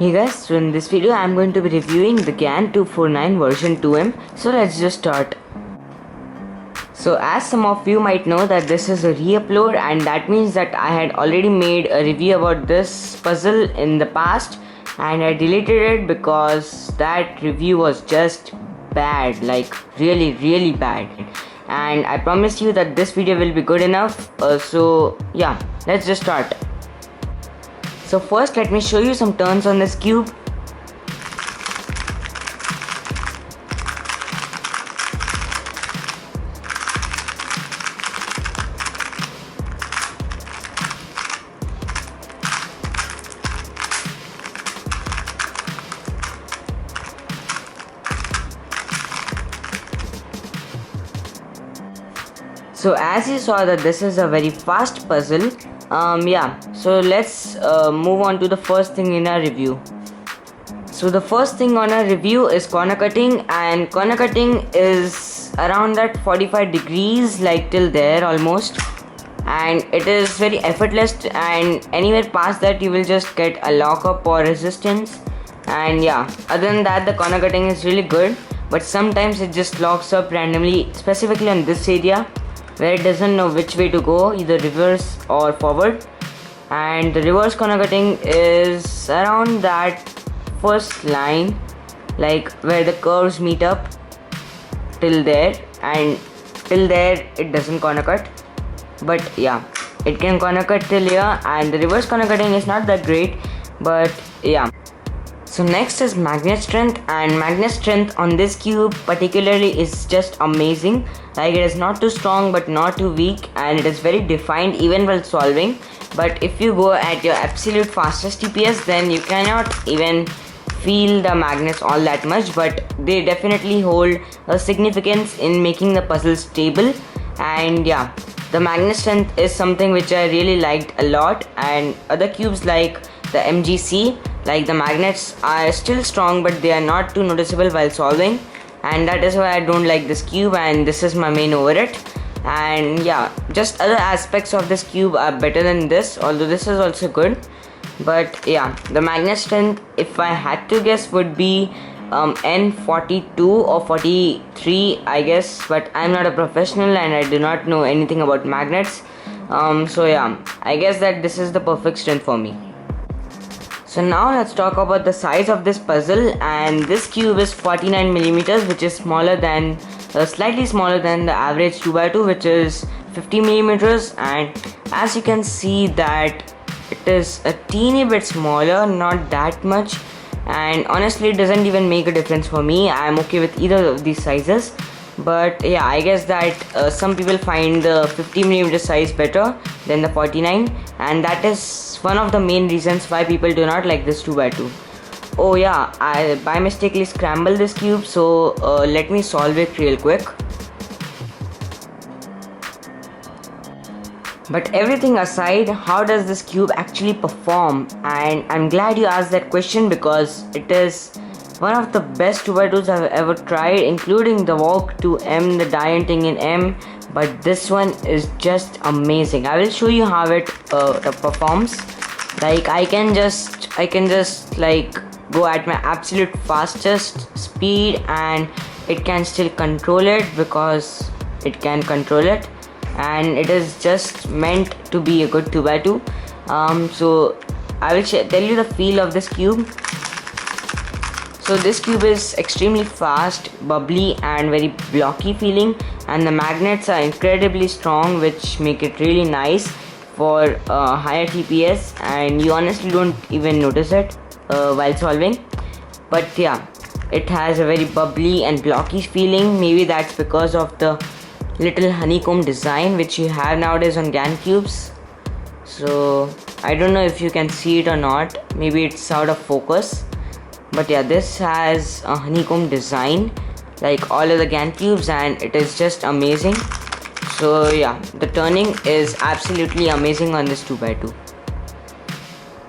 Hey guys, so in this video I'm going to be reviewing the GAN 249 version 2M. So let's just start. So as some of you might know that this is a re-upload, and that means that I had already made a review about this puzzle in the past and I deleted it because that review was just bad, like really bad. And I promise you that this video will be good enough. So yeah, let's just start. So first let me show you some turns on this cube. So as you saw that this is a very fast puzzle, so let's move on to the first thing in our review. So the first thing on our review is corner cutting, and corner cutting is around that 45 degrees, like till there almost, and it is very effortless, and anywhere past that you will just get a lockup or resistance. And yeah, other than that the corner cutting is really good, but sometimes it just locks up randomly, specifically on this area where it doesn't know which way to go, either reverse or forward. And the reverse corner cutting is around that first line, like where the curves meet up, till there, and till there it doesn't corner cut, but yeah, it can corner cut till here. And the reverse corner cutting is not that great, but yeah. So next is magnet strength, and magnet strength on this cube particularly is just amazing. Like, it is not too strong but not too weak, and it is very defined even while solving. But if you go at your absolute fastest TPS, then you cannot even feel the magnets all that much, but they definitely hold a significance in making the puzzle stable. And yeah, the magnet strength is something which I really liked a lot. And other cubes like the MGC, like the magnets are still strong but they are not too noticeable while solving, and that is why I don't like this cube, and this is my main over it. And yeah, just other aspects of this cube are better than this, although this is also good. But yeah, the magnet strength, if I had to guess, would be N42 or 43, I guess, but I'm not a professional and I do not know anything about magnets. So yeah, I guess that this is the perfect strength for me. So now let's talk about the size of this puzzle, and this cube is 49 millimeters, which is smaller than slightly smaller than the average 2x2, which is 50 millimeters. And as you can see that it is a teeny bit smaller, not that much, and honestly it doesn't even make a difference for me. I'm okay with either of these sizes. But yeah, I guess that some people find the 50mm size better than the 49, and that is one of the main reasons why people do not like this 2x2. Oh yeah, I by mistakenly scrambled this cube, so let me solve it real quick. But everything aside, how does this cube actually perform? And I'm glad you asked that question, because it is one of the best 2x2s I've ever tried, including the Walk 2M, the Dianting in M, but this one is just amazing. I will show you how it performs. Like, I can just like go at my absolute fastest speed and it can still control it, because it can control it, and it is just meant to be a good 2x2. So I will tell you the feel of this cube. So this cube is extremely fast, bubbly and very blocky feeling, and the magnets are incredibly strong, which make it really nice for higher TPS, and you honestly don't even notice it while solving. But yeah, it has a very bubbly and blocky feeling. Maybe that's because of the little honeycomb design which you have nowadays on GAN cubes. So I don't know if you can see it or not, maybe it's out of focus. But yeah, this has a honeycomb design like all of the GAN cubes, and it is just amazing. So yeah, the turning is absolutely amazing on this 2x2.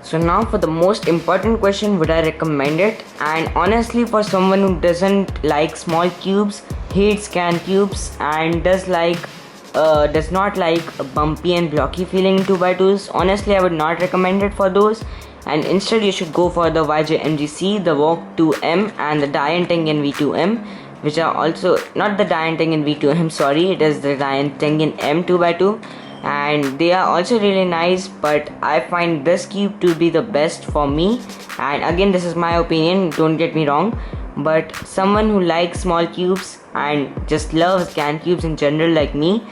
So now for the most important question, would I recommend it? And honestly, for someone who doesn't like small cubes, hates GAN cubes, and does not like a bumpy and blocky feeling 2x2s, honestly I would not recommend it for those. and instead you should go for the YJ-MGC, the VOOC 2M and the Dian Tengen V2M, which are also not the Dian Tengen V2M, sorry, it is the Dian Tengen M 2x2, and they are also really nice, but I find this cube to be the best for me. And again, this is my opinion, don't get me wrong, but someone who likes small cubes and just loves can cubes in general like me,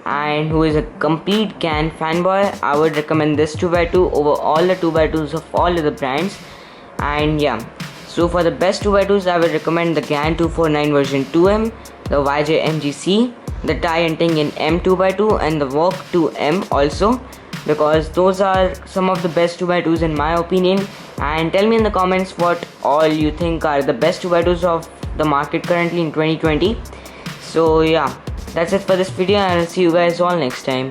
and who is a complete can fanboy, I would recommend this 2x2 over all the 2x2s of all other brands. And yeah, so for the best 2x2s, I would recommend the GAN 249 version 2M, the YJ-MGC, the Dian Tengen M 2x2 and the VOOC 2M also, because those are some of the best 2x2s in my opinion. And tell me in the comments what all you think are the best 2x2s of the market currently in 2020. So yeah, that's it for this video, and I'll see you guys all next time.